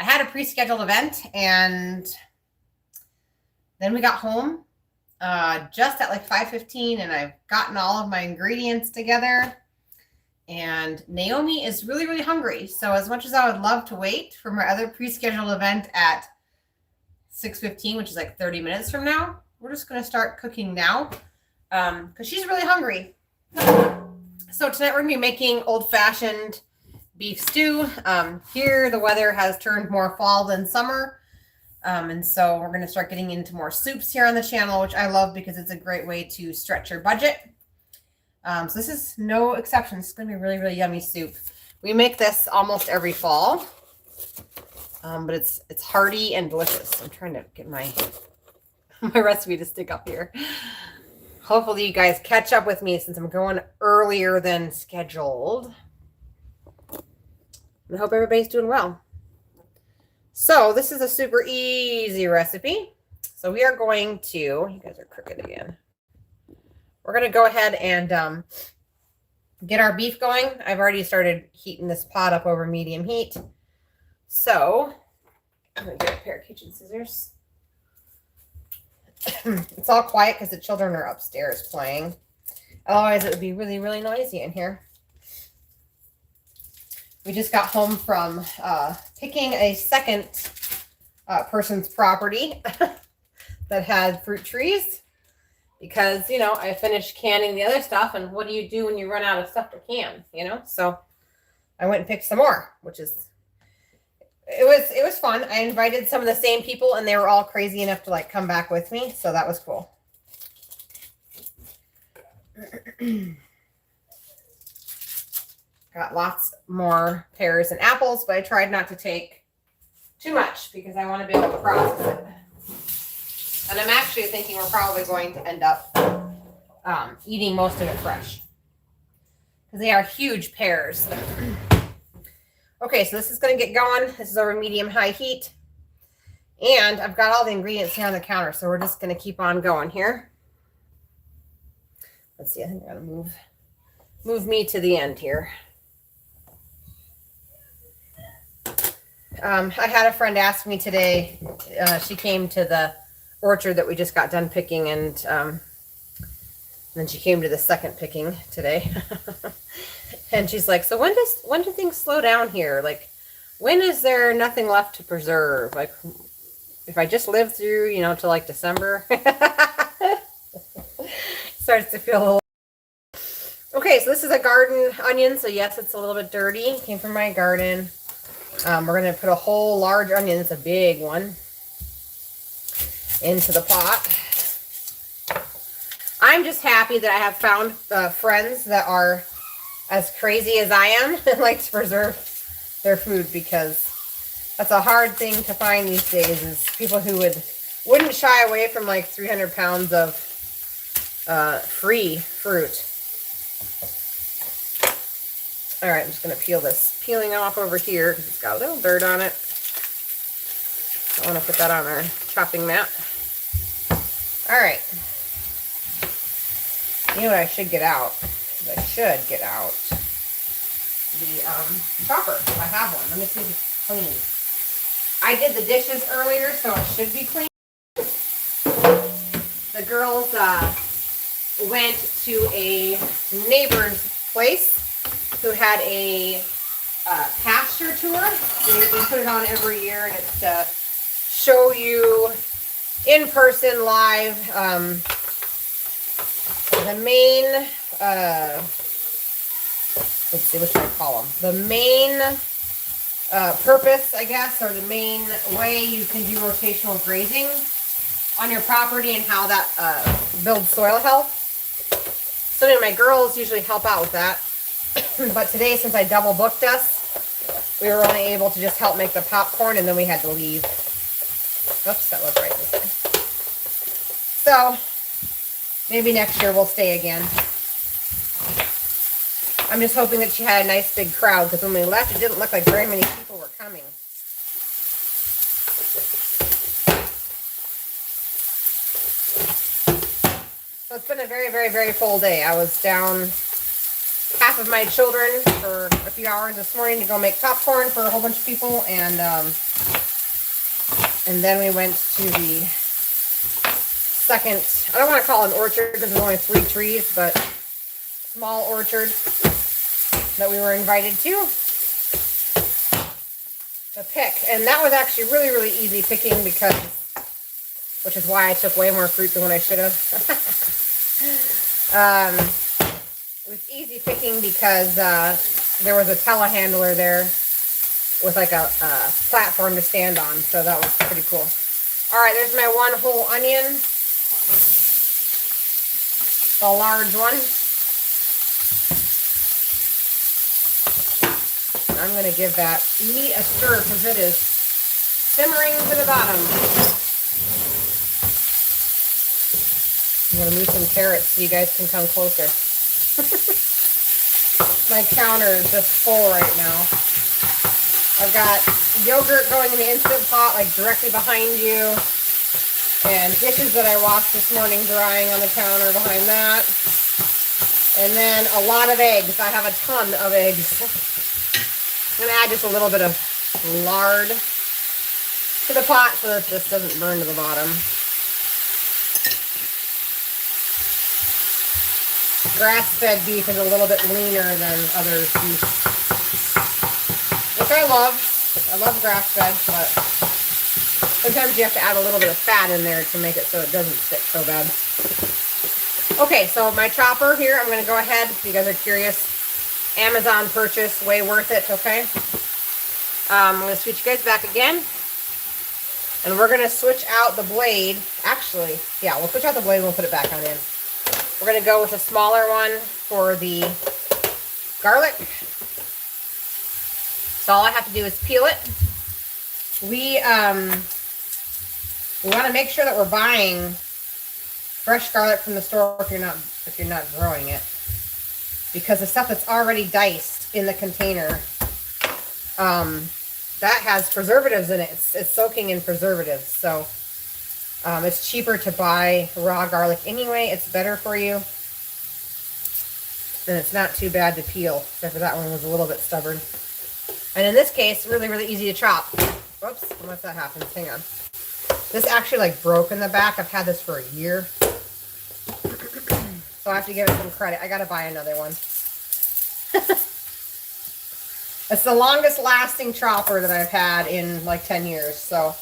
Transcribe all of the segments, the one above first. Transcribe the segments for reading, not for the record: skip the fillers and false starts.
had a pre-scheduled event, and then we got home just at like 5:15, and I've gotten all of my ingredients together. And Naomi is really, really hungry. So as much as I would love to wait for my other pre-scheduled event at 6:15, which is like 30 minutes from now, we're just going to start cooking now because she's really hungry. So tonight we're going to be making old-fashioned beef stew. Here the weather has turned more fall than summer. And so we're going to start getting into more soups here on the channel, which I love because it's a great way to stretch your budget. So this is no exception. It's going to be really, really yummy soup. We make this almost every fall, but it's hearty and delicious. I'm trying to get my recipe to stick up here. Hopefully you guys catch up with me since I'm going earlier than scheduled. I hope everybody's doing well. So this is a super easy recipe. So we are going to, you guys are crooked again. We're going to go ahead and get our beef going. I've already started heating this pot up over medium heat. So I'm going to get a pair of kitchen scissors. It's all quiet because the children are upstairs playing. Otherwise, it would be really, really noisy in here. We just got home from picking a second person's property that had fruit trees. Because, you know, I finished canning the other stuff, and what do you do when you run out of stuff to can, you know? So I went and picked some more, which is, it was fun. I invited some of the same people, and they were all crazy enough to, like, come back with me, so that was cool. Got lots more pears and apples, but I tried not to take too much because I want to be able to process it. And I'm actually thinking we're probably going to end up eating most of it fresh. Because they are huge pears. Okay, so this is going to get going. This is over medium-high heat. And I've got all the ingredients here on the counter, so we're just going to keep on going here. Let's see, I think I'm going to move me to the end here. I had a friend ask me today, she came to the orchard that we just got done picking, and then she came to the second picking today. And she's like, so when do things slow down here? Like, when is there nothing left to preserve? Like, if I just live through, you know, to like December. Starts to feel a little. Okay, so this is a garden onion, so yes, it's a little bit dirty. It came from my garden. We're going to put a whole large onion, it's a big one, into the pot. I'm just happy that I have found friends that are as crazy as I am and like to preserve their food, because that's a hard thing to find these days, is people who wouldn't shy away from like 300 pounds of free fruit. All right, I'm just going to peel this peeling off over here because it's got a little dirt on it. I want to put that on our chopping mat. All right. You know what I should get out? I should get out the chopper. I have one. Let me see if it's clean. I did the dishes earlier, so it should be clean. The girls went to a neighbor's place who had a Pasture tour. We put it on every year, and it's to show you in person, live, the main, let's see, what should I call them? The main purpose, I guess, or the main way you can do rotational grazing on your property and how that builds soil health. So anyway, my girls usually help out with that. But today, since I double booked us, we were only able to just help make the popcorn, and then we had to leave. Oops, that was right this way. So maybe next year we'll stay again. I'm just hoping that she had a nice big crowd, because when we left, it didn't look like very many people were coming. So it's been a very, very, very full day. I was down half of my children for a few hours this morning to go make popcorn for a whole bunch of people, and And then we went to the second, I don't want to call it an orchard because there's only 3 trees, but small orchard that we were invited to pick. And that was actually really, really easy picking because, which is why I took way more fruit than what I should have. It was easy picking because there was a telehandler there with like a platform to stand on, so that was pretty cool. All right, there's my 1 whole onion, the large one. I'm going to give that meat a stir because it is simmering to the bottom. I'm going to move some carrots so you guys can come closer. My counter is just full right now. I've got yogurt going in the Instant Pot like directly behind you. And dishes that I washed this morning drying on the counter behind that. And then a lot of eggs. I have a ton of eggs. I'm going to add just a little bit of lard to the pot so that this doesn't burn to the bottom. Grass-fed beef is a little bit leaner than other beef, which I love. I love grass-fed, but sometimes you have to add a little bit of fat in there to make it so it doesn't stick so bad. Okay, so my chopper here, I'm going to go ahead, if you guys are curious. Amazon purchase, way worth it, okay? I'm going to switch you guys back again. And we're going to switch out the blade. Actually, yeah, we'll switch out the blade and we'll put it back on in. We're going to go with a smaller one for the garlic. So all I have to do is peel it. We want to make sure that we're buying fresh garlic from the store if you're not growing it, because the stuff that's already diced in the container, that has preservatives in it. It's soaking in preservatives, so it's cheaper to buy raw garlic anyway. It's better for you, and it's not too bad to peel, except for that one was a little bit stubborn. And in this case, really, really easy to chop. Whoops, unless that happens. Hang on. This actually like broke in the back. I've had this for a year. So I have to give it some credit. I gotta buy another one. It's the longest lasting chopper that I've had in like 10 years, so.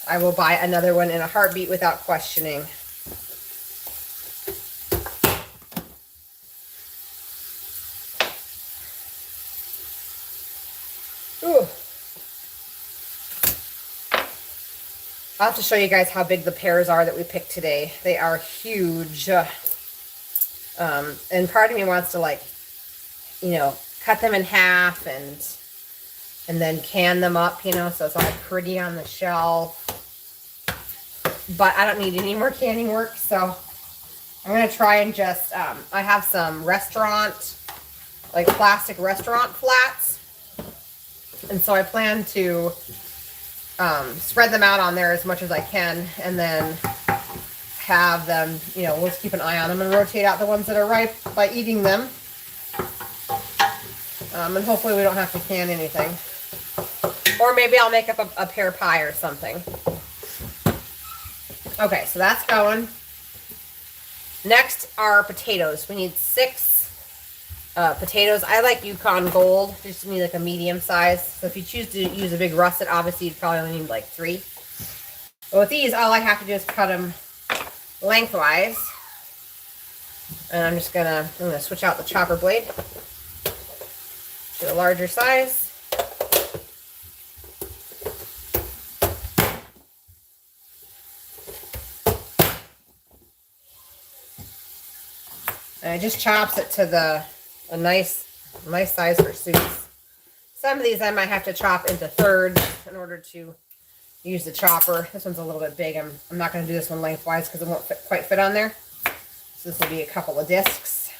I will buy another one in a heartbeat without questioning. Ooh. I'll have to show you guys how big the pears are that we picked today. They are huge. And part of me wants to, like, you know, cut them in half and then can them up, you know, so it's all pretty on the shelf. But I don't need any more canning work, so I'm going to try and just, I have some restaurant, like plastic restaurant flats. And so I plan to spread them out on there as much as I can, and then have them, you know, let's keep an eye on them and rotate out the ones that are ripe by eating them. And hopefully we don't have to can anything. Or maybe I'll make up a pear pie or something. Okay, so that's going. Next are potatoes. We need 6 potatoes. I like Yukon Gold. Just need like a medium size. So if you choose to use a big russet, obviously you'd probably only need like 3. But with these, all I have to do is cut them lengthwise. And I'm gonna switch out the chopper blade to a larger size. And it just chops it to a nice size for soups. Some of these I might have to chop into thirds in order to use the chopper. This one's a little bit big. I'm not going to do this one lengthwise because it won't quite fit on there. So this will be a couple of discs.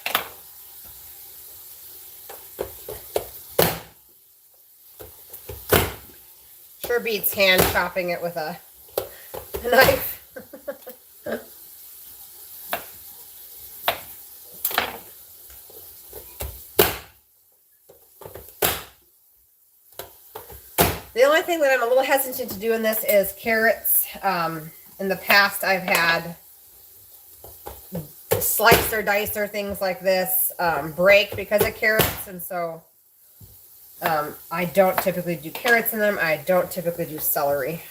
Sure beats hand chopping it with a knife. The only thing that I'm a little hesitant to do in this is carrots. In the past, I've had slice or dice or things like this break because of carrots, and so I don't typically do carrots in them. I don't typically do celery.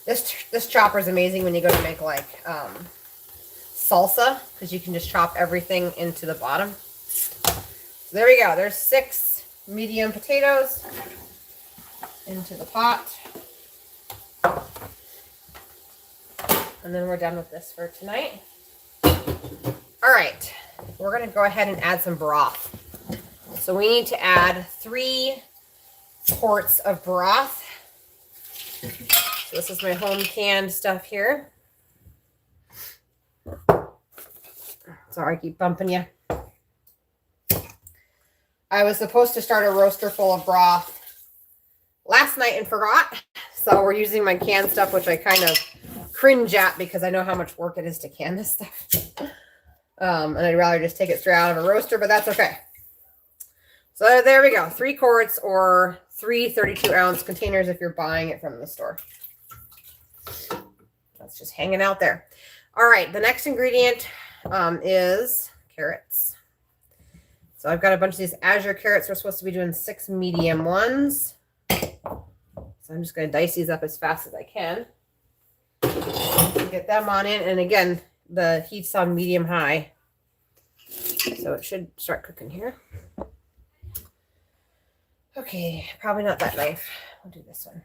This chopper is amazing when you go to make like salsa, because you can just chop everything into the bottom. So there we go. There's 6 medium potatoes into the pot. And then we're done with this for tonight. All right, we're going to go ahead and add some broth. So we need to add 3 quarts of broth. So this is my home canned stuff here. Sorry, I keep bumping you. I was supposed to start a roaster full of broth last night and forgot. So we're using my canned stuff, which I kind of cringe at because I know how much work it is to can this stuff. And I'd rather just take it straight out of a roaster, but that's okay. So there we go. 3 quarts or 3 32-ounce containers if you're buying it from the store. That's just hanging out there. All right, the next ingredient is carrots. So I've got a bunch of these Azure carrots. We're supposed to be doing 6 medium ones. So I'm just going to dice these up as fast as I can. Get them on in. And again, the heat's on medium high. So it should start cooking here. Okay, probably not that knife. I'll do this one.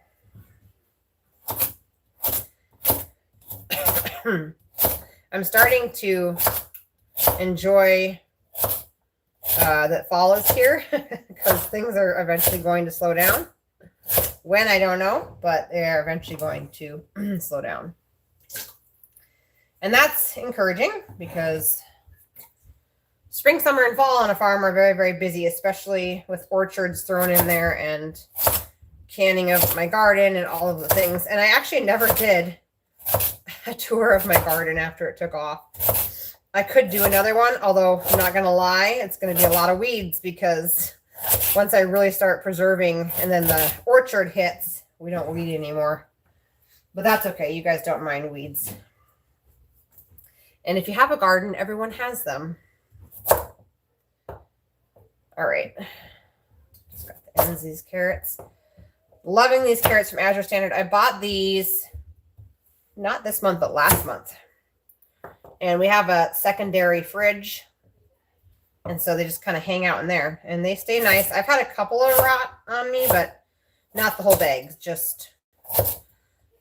I'm starting to enjoy that fall is here because things are eventually going to slow down. When, I don't know, but they are eventually going to slow down. And that's encouraging because spring, summer, and fall on a farm are very, very busy, especially with orchards thrown in there and canning of my garden and all of the things. And I actually never did a tour of my garden after it took off. I could do another one, although I'm not going to lie, it's going to be a lot of weeds because once I really start preserving and then the orchard hits, we don't weed anymore. But that's okay. You guys don't mind weeds. And if you have a garden, everyone has them. All right. Just got the ends of these carrots. Loving these carrots from Azure Standard. I bought these not this month, but last month. And we have a secondary fridge. And so they just kind of hang out in there. And they stay nice. I've had a couple of rot on me, but not the whole bag. Just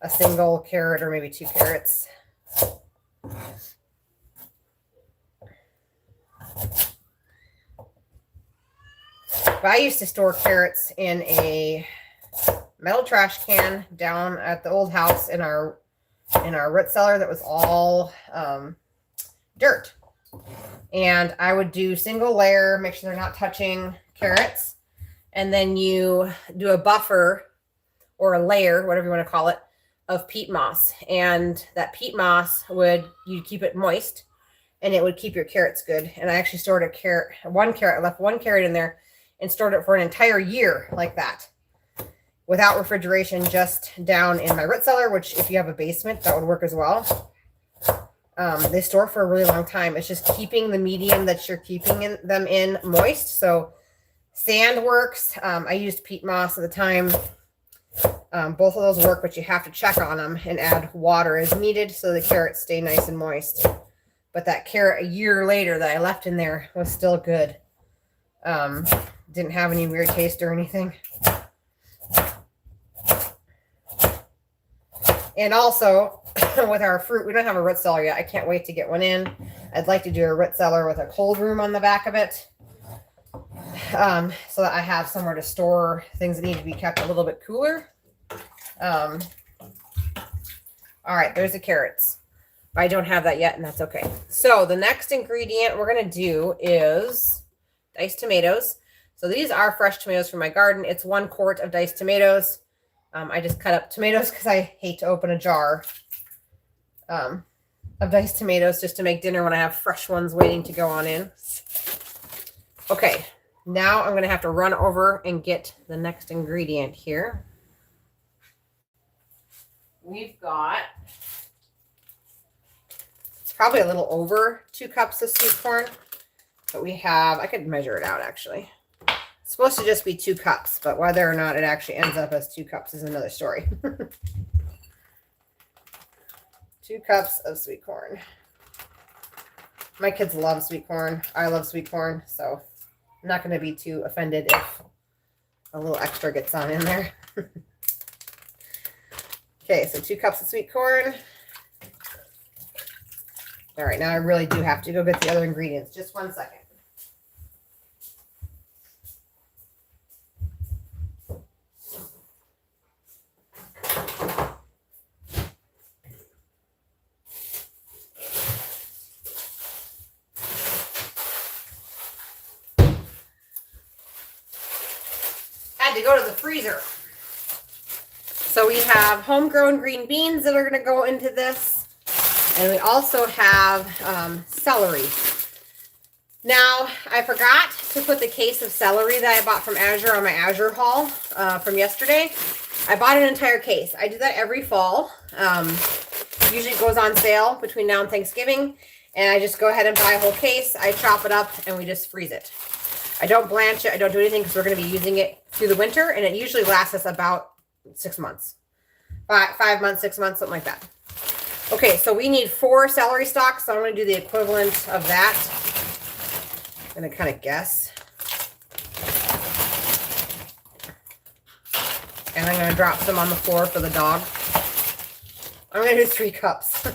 a single carrot or maybe 2 carrots. But I used to store carrots in a metal trash can down at the old house in our root cellar that was all dirt. And I would do single layer, make sure they're not touching carrots. And then you do a buffer or a layer, whatever you want to call it, of peat moss. And that peat moss you'd keep it moist and it would keep your carrots good. And I actually stored I left 1 carrot in there and stored it for an entire year like that without refrigeration, just down in my root cellar, which if you have a basement, that would work as well. They store for a really long time. It's just keeping the medium that you're keeping them in moist. So sand works. I used peat moss at the time. Both of those work, but you have to check on them and add water as needed so the carrots stay nice and moist. But that carrot a year later that I left in there was still good. Didn't have any weird taste or anything. And also, with our fruit, we don't have a root cellar yet. I can't wait to get one in. I'd like to do a root cellar with a cold room on the back of it. So that I have somewhere to store things that need to be kept a little bit cooler. All right, there's the carrots. I don't have that yet, and that's okay. So the next ingredient we're going to do is diced tomatoes. So these are fresh tomatoes from my garden. It's 1 quart of diced tomatoes. I just cut up tomatoes because I hate to open a jar of diced tomatoes just to make dinner when I have fresh ones waiting to go on in. Okay, Now I'm going to have to run over and get the next ingredient here. We've got, it's probably a little over 2 cups of sweet corn, but we have, I could measure it out actually. It's supposed to just be 2 cups, but whether or not it actually ends up as 2 cups is another story. 2 cups of sweet corn. My kids love sweet corn. I love sweet corn, so I'm not going to be too offended if a little extra gets on in there. Okay, so 2 cups of sweet corn. All right, now I really do have to go get the other ingredients. Just 1 second. Had to go to the freezer. So we have homegrown green beans that are going to go into this. And we also have celery. Now, I forgot to put the case of celery that I bought from Azure on my Azure haul from yesterday. I bought an entire case. I do that every fall. Usually it goes on sale between now and Thanksgiving. And I just go ahead and buy a whole case. I chop it up and we just freeze it. I don't blanch it. I don't do anything because we're going to be using it through the winter. And it usually lasts us about 6 months. 5 months, 6 months, something like that. Okay, so we need 4 celery stalks. So I'm going to do the equivalent of that. I'm going to kind of guess. And I'm going to drop some on the floor for the dog. I'm going to do 3 cups.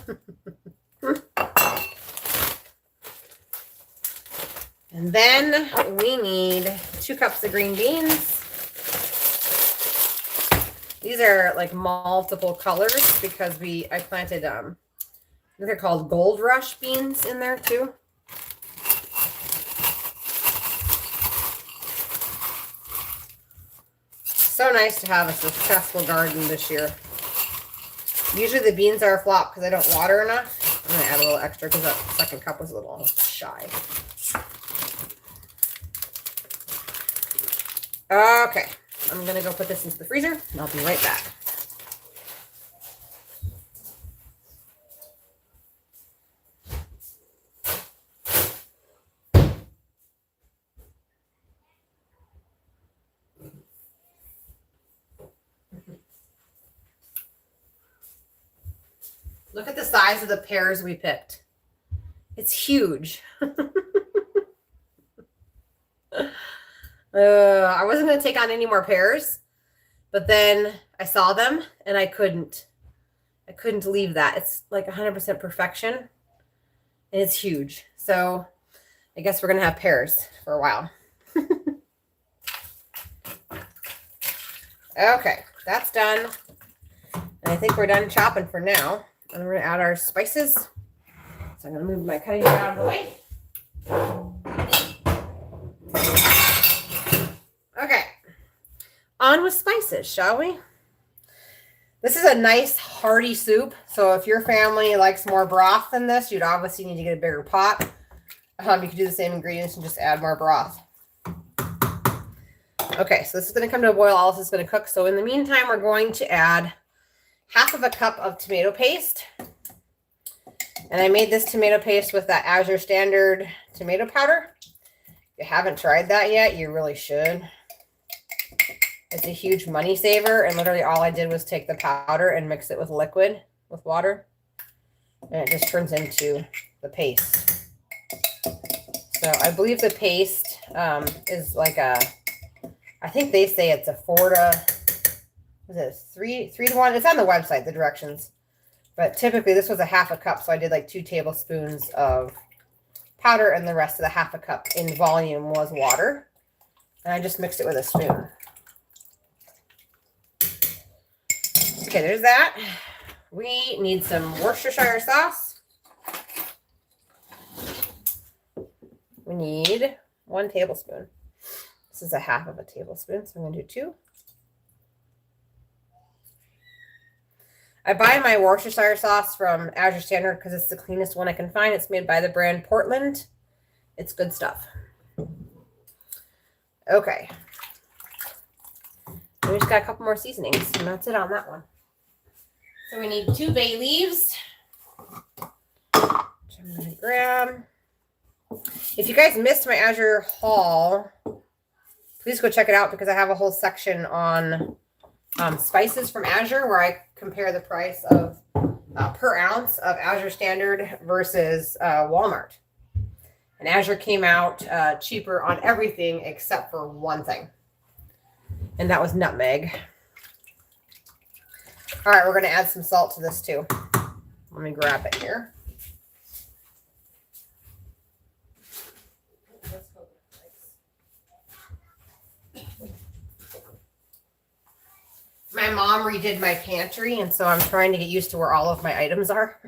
And then we need 2 cups of green beans. These are like multiple colors because I planted, I think they're called Gold Rush beans in there too. So nice to have a successful garden this year. Usually the beans are a flop because I don't water enough. I'm going to add a little extra because that second cup was a little shy. Okay, I'm going to go put this into the freezer and I'll be right back. Look at the size of the pears we picked. It's huge. I wasn't going to take on any more pears, but then I saw them and I couldn't leave that. It's like 100% perfection and it's huge. So I guess we're going to have pears for a while. Okay, that's done. And I think we're done chopping for now. And we're going to add our spices. So I'm going to move my cutting board out of the way. Okay, on with spices, shall we? This is a nice hearty soup. So if your family likes more broth than this, you'd obviously need to get a bigger pot. You can do the same ingredients and just add more broth. Okay, so this is going to come to a boil. All this is going to cook. So in the meantime, we're going to add 1/2 cup of tomato paste. And I made this tomato paste with that Azure Standard tomato powder. If you haven't tried that yet, you really should. It's a huge money saver, and literally all I did was take the powder and mix it with liquid, with water, and it just turns into the paste. So I believe the paste is like I think they say it's a 4 to, is it 3 to 1? It's on the website, the directions. But typically this was a 1/2 cup, so I did like 2 tablespoons of powder, and the rest of the 1/2 cup in volume was water. And I just mixed it with a spoon. Okay, there's that. We need some Worcestershire sauce. We need 1 tablespoon. This is a 1/2 tablespoon, so I'm going to do 2. I buy my Worcestershire sauce from Azure Standard because it's the cleanest one I can find. It's made by the brand Portland. It's good stuff. Okay. We just got a couple more seasonings, and that's it on that one. So we need 2 bay leaves, which I'm going to grab. If you guys missed my Azure haul, please go check it out because I have a whole section on spices from Azure where I compare the price of per ounce of Azure Standard versus Walmart. And Azure came out cheaper on everything except for one thing. And that was nutmeg. All right, we're going to add some salt to this too. Let me grab it here. My mom redid my pantry, and so I'm trying to get used to where all of my items are.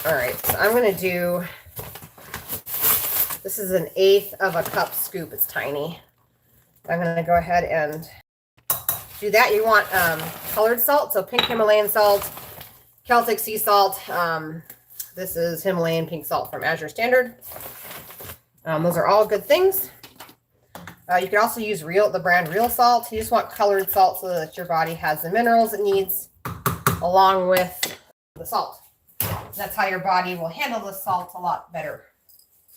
All right, so I'm going to do, this is 1/8 of a cup scoop. It's tiny. I'm going to go ahead and do that. You want colored salt, so pink Himalayan salt, Celtic sea salt. This is Himalayan pink salt from Azure Standard. Those are all good things. You can also use the brand Real Salt. You just want colored salt so that your body has the minerals it needs along with the salt. That's how your body will handle the salt a lot better.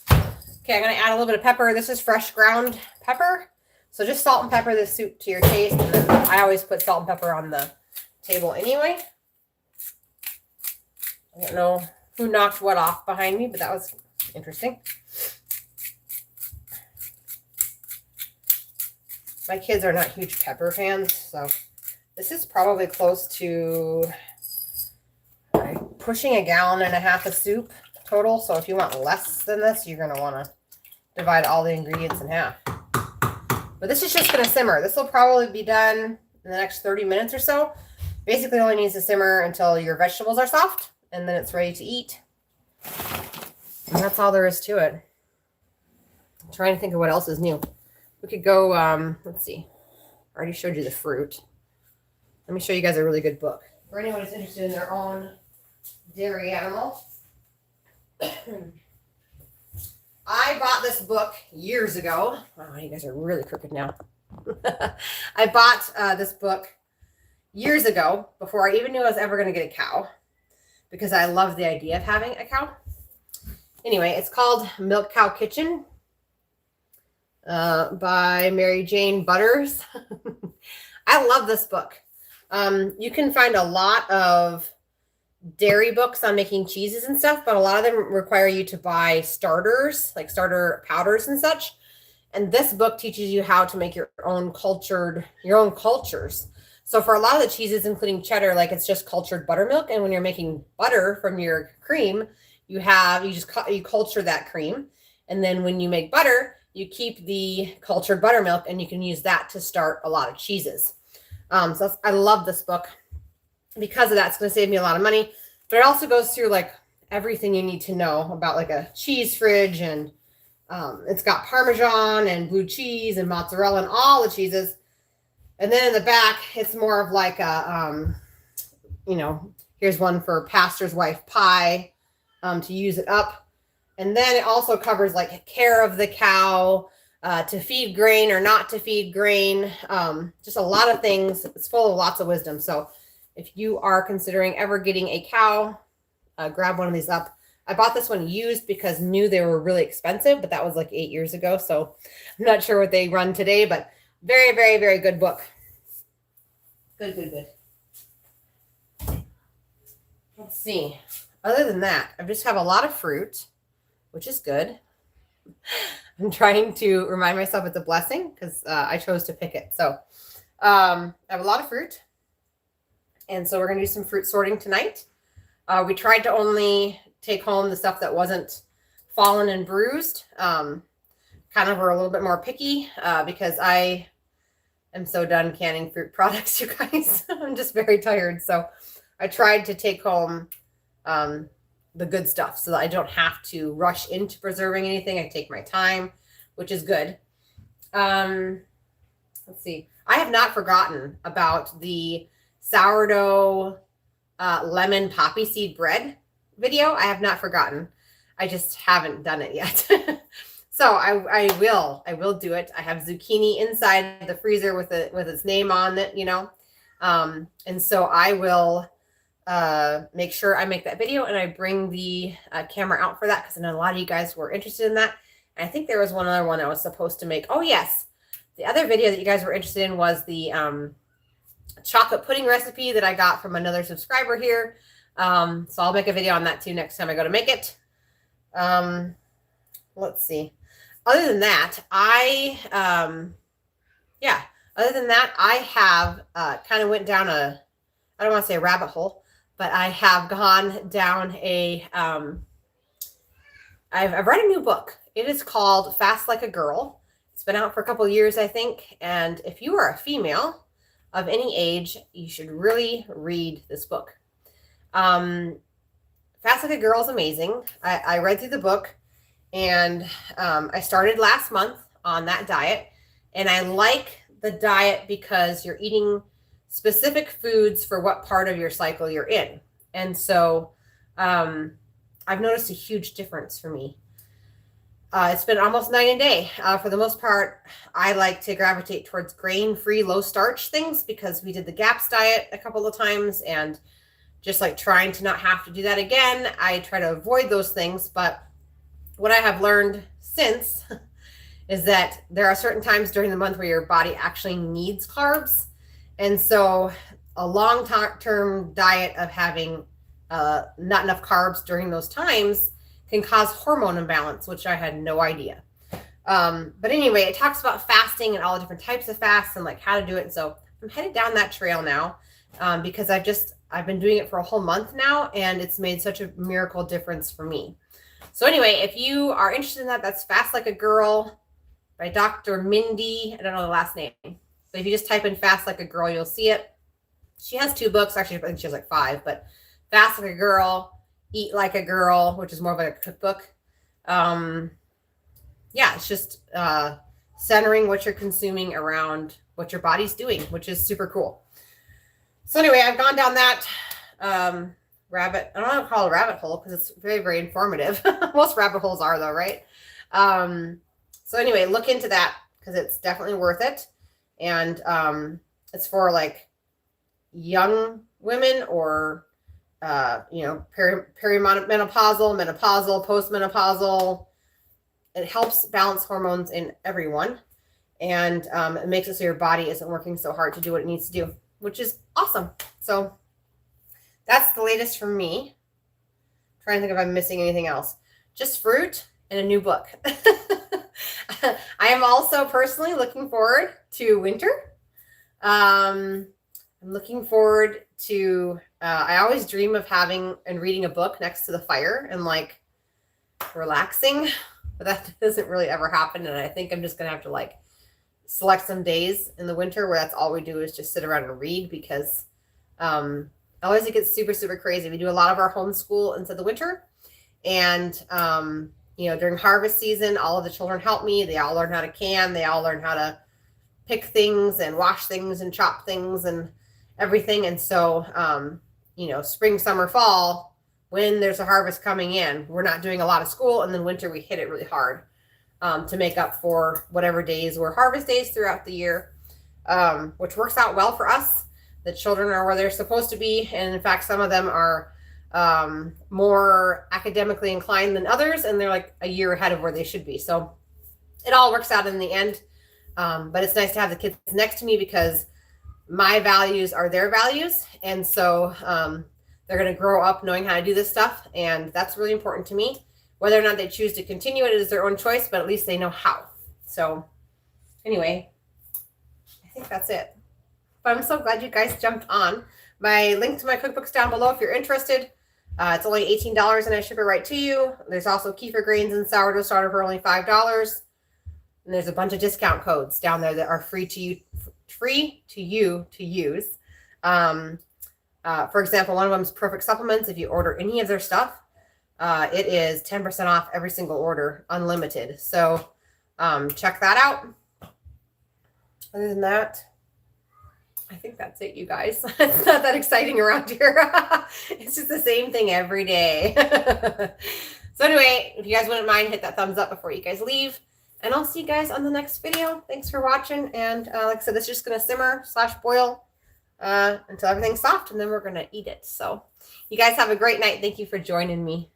Okay, I'm going to add a little bit of pepper. This is fresh ground pepper. So just salt and pepper this soup to your taste. And then I always put salt and pepper on the table anyway. I don't know who knocked what off behind me, but that was interesting. My kids are not huge pepper fans, so this is probably close to pushing 1.5 gallons of soup total. So if you want less than this, you're going to want to divide all the ingredients in half. But this is just going to simmer. This will probably be done in the next 30 minutes or so. Basically only needs to simmer until your vegetables are soft, and then it's ready to eat. And that's all there is to it. I'm trying to think of what else is new. We could go, let's see. I already showed you the fruit. Let me show you guys a really good book. For anyone who's interested in their own dairy animal. I bought this book years ago. Oh, you guys are really crooked now. I bought this book years ago before I even knew I was ever going to get a cow because I love the idea of having a cow. Anyway, it's called Milk Cow Kitchen by Mary Jane Butters. I love this book. You can find a lot of dairy books on making cheeses and stuff, but a lot of them require you to buy starters, like starter powders and such. And this book teaches you how to make your own cultures. So for a lot of the cheeses, including cheddar, like it's just cultured buttermilk. And when you're making butter from your cream, you culture that cream. And then when you make butter, you keep the cultured buttermilk and you can use that to start a lot of cheeses. So I love this book. Because of that, it's going to save me a lot of money. But it also goes through like everything you need to know about like a cheese fridge. And it's got Parmesan and blue cheese and mozzarella and all the cheeses. And then in the back, it's more of like a, here's one for pastor's wife pie to use it up. And then it also covers like care of the cow, to feed grain or not to feed grain. Just a lot of things. It's full of lots of wisdom. So if you are considering ever getting a cow, grab one of these up. I bought this one used because I knew they were really expensive, but that was like 8 years ago. So I'm not sure what they run today, but very, very, very good book. Good. Let's see. Other than that, I just have a lot of fruit, which is good. I'm trying to remind myself it's a blessing because I chose to pick it. So I have a lot of fruit. And so we're going to do some fruit sorting tonight. We tried to only take home the stuff that wasn't fallen and bruised. Kind of we're a little bit more picky because I am so done canning fruit products, you guys. I'm just very tired. So I tried to take home the good stuff so that I don't have to rush into preserving anything. I take my time, which is good. Let's see. I have not forgotten about the sourdough lemon poppy seed bread video. I have not forgotten. I just haven't done it yet. So I will do it. I have zucchini inside the freezer with its name on it, you know. And so I will make sure I make that video, and I bring the camera out for that, because I know a lot of you guys were interested in that. And I think there was one other one I was supposed to make. Oh yes, the other video that you guys were interested in was the chocolate pudding recipe that I got from another subscriber here. So I'll make a video on that too next time I go to make it. Let's see. Other than that, other than that, I have kind of went down I don't want to say a rabbit hole, but I have gone down I've read a new book. It is called Fast Like a Girl. It's been out for a couple of years, I think. And if you are a female of any age, you should really read this book. Fast Like a Girl is amazing. I read through the book, and I started last month on that diet. And I like the diet because you're eating specific foods for what part of your cycle you're in. And so I've noticed a huge difference for me. It's been almost night and day. For the most part, I like to gravitate towards grain-free, low-starch things, because we did the GAPS diet a couple of times, and just like trying to not have to do that again, I try to avoid those things. But what I have learned since is that there are certain times during the month where your body actually needs carbs. And so a long-term diet of having not enough carbs during those times can cause hormone imbalance, which I had no idea. But anyway, it talks about fasting and all the different types of fasts and like how to do it. And so I'm headed down that trail now because I've been doing it for a whole month now, and it's made such a miracle difference for me. So anyway, if you are interested in that, that's Fast Like a Girl by Dr. Mindy. I don't know the last name. But if you just type in Fast Like a Girl, you'll see it. She has 2 books. Actually, I think she has like 5, but Fast Like a Girl, Eat Like a Girl, which is more of like a cookbook. Yeah, it's just centering what you're consuming around what your body's doing, which is super cool. So anyway, I've gone down that rabbit. I don't want to call it a rabbit hole because it's very, very informative. Most rabbit holes are though, right? So anyway, look into that because it's definitely worth it. And it's for like young women or perimenopausal, menopausal, postmenopausal. It helps balance hormones in everyone, and it makes it so your body isn't working so hard to do what it needs to do, which is awesome. So that's the latest from me. I'm trying to think if I'm missing anything else. Just fruit and a new book. I am also personally looking forward to winter. I'm looking forward to, I always dream of having and reading a book next to the fire and like relaxing, but that doesn't really ever happen. And I think I'm just going to have to like select some days in the winter where that's all we do is just sit around and read, because otherwise it gets super, super crazy. We do a lot of our homeschool into the winter, and during harvest season, all of the children help me. They all learn how to can. They all learn how to pick things and wash things and chop things and everything. And so, spring, summer, fall, when there's a harvest coming in, we're not doing a lot of school. And then winter, we hit it really hard to make up for whatever days were harvest days throughout the year, which works out well for us. The children are where they're supposed to be. And in fact, some of them are more academically inclined than others, and they're like a year ahead of where they should be. So it all works out in the end. But it's nice to have the kids next to me because my values are their values. And so they're going to grow up knowing how to do this stuff. And that's really important to me. Whether or not they choose to continue it is their own choice, but at least they know how. So anyway, I think that's it. But I'm so glad you guys jumped on. My link to my cookbook's down below if you're interested. It's only $18 and I ship it right to you. There's also kefir grains and sourdough starter for only $5. And there's a bunch of discount codes down there that are free to you to use. For example, one of them is Perfect Supplements. If you order any of their stuff, it is 10% off every single order, unlimited. So check that out. Other than that, I think that's it, you guys. It's not that exciting around here. It's just the same thing every day. So anyway, if you guys wouldn't mind, hit that thumbs up before you guys leave. And I'll see you guys on the next video. Thanks for watching. And like I said, this is just going to simmer / boil until everything's soft. And then we're going to eat it. So you guys have a great night. Thank you for joining me.